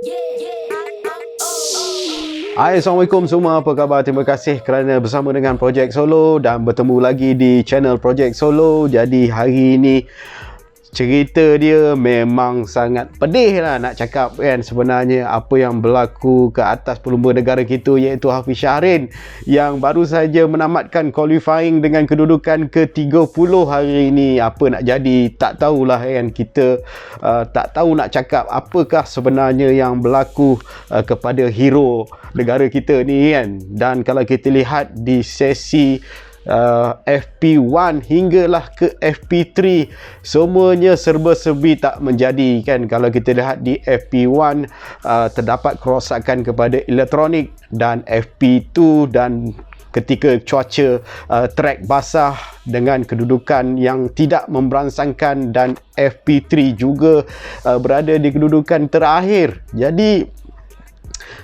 Hai, Assalamualaikum semua, apa khabar? Terima kasih kerana bersama dengan Project Solo dan bertemu lagi di channel Project Solo. Jadi hari ini cerita dia memang sangat pedih lah nak cakap kan. Sebenarnya apa yang berlaku ke atas pelumba negara kita, iaitu Hafiz Syahrin yang baru saja menamatkan qualifying dengan kedudukan ke-30 hari ini. Apa nak jadi, tak tahulah kan. Kita tak tahu nak cakap apakah sebenarnya yang berlaku kepada hero negara kita ni kan. Dan kalau kita lihat di sesi FP1 hinggalah ke FP3, semuanya serba-serbi tak menjadi kan. Kalau kita lihat di FP1 terdapat kerosakan kepada elektronik, dan FP2 dan ketika cuaca trek basah dengan kedudukan yang tidak memberansangkan, dan FP3 juga berada di kedudukan terakhir. Jadi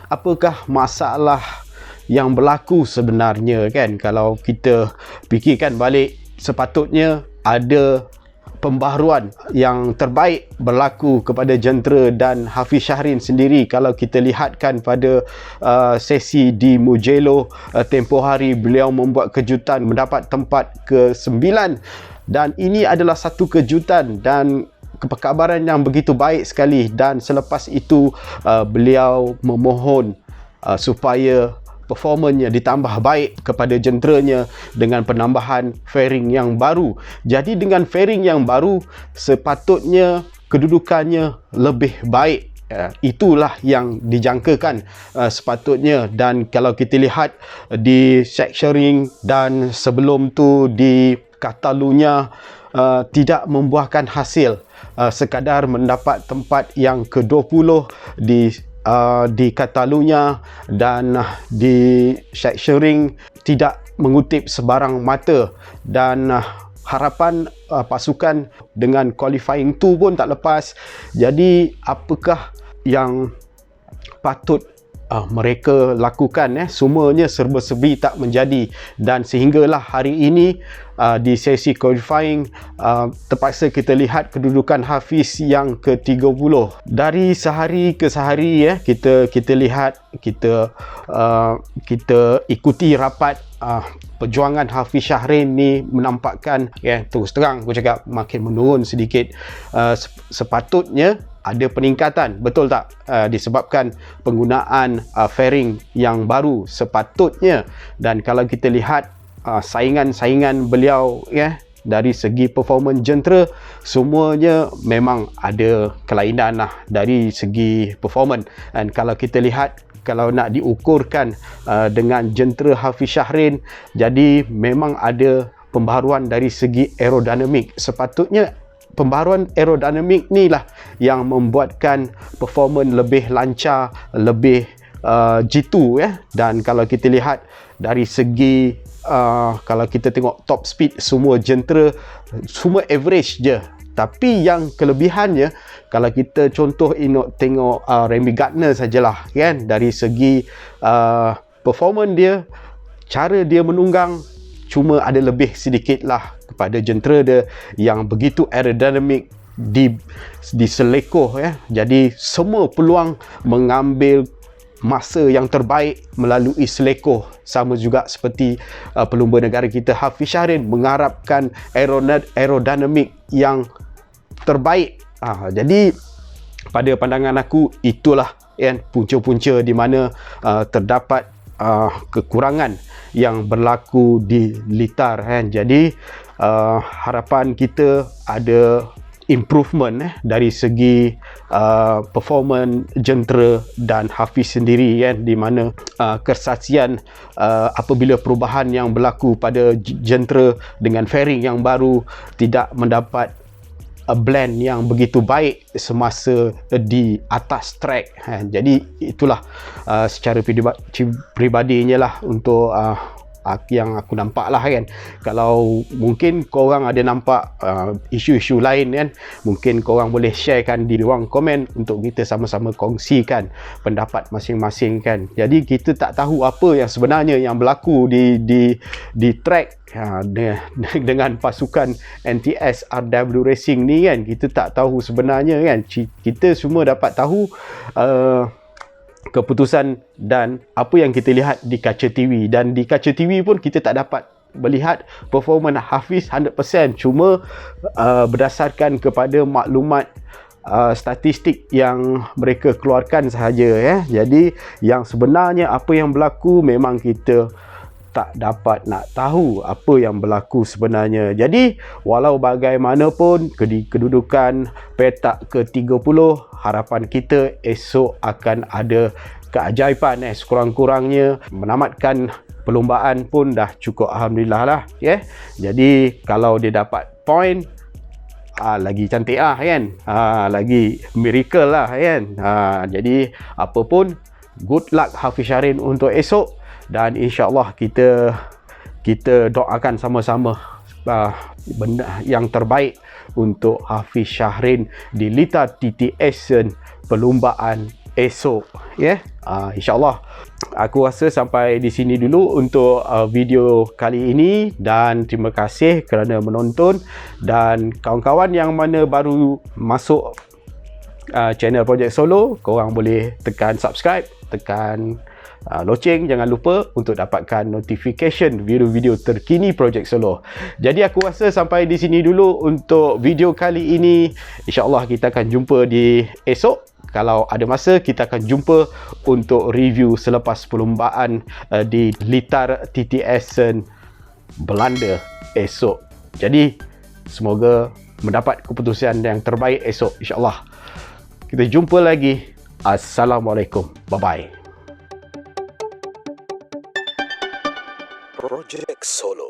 apakah masalah yang berlaku sebenarnya kan? Kalau kita fikirkan balik, sepatutnya ada pembaharuan yang terbaik berlaku kepada jentera dan Hafiz Syahrin sendiri. Kalau kita lihatkan pada sesi di Mugello tempoh hari, beliau membuat kejutan mendapat tempat ke-9, dan ini adalah satu kejutan dan kekabaran yang begitu baik sekali. Dan selepas itu beliau memohon supaya performanya ditambah baik kepada jenteranya dengan penambahan fairing yang baru. Jadi dengan fairing yang baru, sepatutnya kedudukannya lebih baik. Itulah yang dijangkakan sepatutnya. Dan kalau kita lihat di sectioning dan sebelum tu di Catalunya, tidak membuahkan hasil. Sekadar mendapat tempat yang ke-20 di Catalunya, dan di sectioning tidak mengutip sebarang mata, dan harapan pasukan dengan qualifying tu pun tak lepas. Jadi apakah yang patut mereka lakukan? Semuanya serba-serbi tak menjadi, dan sehinggalah hari ini di sesi qualifying terpaksa kita lihat kedudukan Hafiz yang ke-30. Dari sehari ke sehari kita lihat, kita ikuti rapat perjuangan Hafiz Syahrin ni menampakkan terus terang aku cakap makin menurun sedikit. Sepatutnya ada peningkatan, betul tak? Disebabkan penggunaan fairing yang baru sepatutnya. Dan kalau kita lihat saingan-saingan beliau dari segi performance jentera, semuanya memang ada kelainan lah dari segi performance. Dan kalau kita lihat, kalau nak diukurkan dengan jentera Hafiz Syahrin, jadi memang ada pembaharuan dari segi aerodinamik. Sepatutnya pembaharuan aerodinamik ni lah yang membuatkan performance lebih lancar, lebih jitu Dan kalau kita lihat dari segi kalau kita tengok top speed, semua jentera semua average je. Tapi yang kelebihannya, kalau kita contoh tengok Remy Gardner sajalah kan, dari segi performance dia, cara dia menunggang, cuma ada lebih sedikit lah kepada jentera dia yang begitu aerodinamik di selekoh Jadi semua peluang mengambil masa yang terbaik melalui selekoh, sama juga seperti pelumba negara kita Hafiz Syahrin mengharapkan aerodinamik yang terbaik. Jadi pada pandangan aku, itulah punca-punca di mana terdapat kekurangan yang berlaku di litar Jadi harapan kita ada improvement dari segi performance jentera dan Hafiz sendiri di mana kesaksian apabila perubahan yang berlaku pada jentera dengan fairing yang baru tidak mendapat blend yang begitu baik semasa di atas track Jadi itulah secara peribadinya lah untuk yang aku nampak lah kan. Kalau mungkin korang ada nampak isu-isu lain kan, mungkin korang boleh sharekan di ruang komen untuk kita sama-sama kongsikan pendapat masing-masing kan. Jadi kita tak tahu apa yang sebenarnya yang berlaku di track dengan pasukan NTS RW Racing ni kan. Kita tak tahu sebenarnya kan. Kita semua dapat tahu keputusan dan apa yang kita lihat di kaca TV, dan di kaca TV pun kita tak dapat melihat performance Hafiz 100%, cuma berdasarkan kepada maklumat statistik yang mereka keluarkan sahaja ya. Jadi yang sebenarnya apa yang berlaku memang kita tak dapat nak tahu apa yang berlaku sebenarnya. Jadi walau bagaimanapun kedudukan petak ke-30, harapan kita esok akan ada keajaiban sekurang-kurangnya. Menamatkan perlombaan pun dah cukup alhamdulillah lah ya. Jadi kalau dia dapat point lagi cantik lah kan, lagi miracle lah kan. Jadi apa pun, good luck Hafiz Syahrin untuk esok, dan insya-Allah kita doakan sama-sama benda yang terbaik untuk Hafiz Syahrin di Lita TTS perlombaan esok ya. InsyaAllah aku rasa sampai di sini dulu untuk video kali ini, dan terima kasih kerana menonton. Dan kawan-kawan yang mana baru masuk channel Project Solo, korang boleh tekan subscribe, tekan loceng, jangan lupa untuk dapatkan notification video-video terkini Project Solo. Jadi aku rasa sampai di sini dulu untuk video kali ini. InsyaAllah kita akan jumpa di esok. Kalau ada masa kita akan jumpa untuk review selepas perlombaan di Litar TTS Belanda esok. Jadi semoga mendapat keputusan yang terbaik esok, insyaAllah. Kita jumpa lagi. Assalamualaikum. Bye-bye. Project Solo.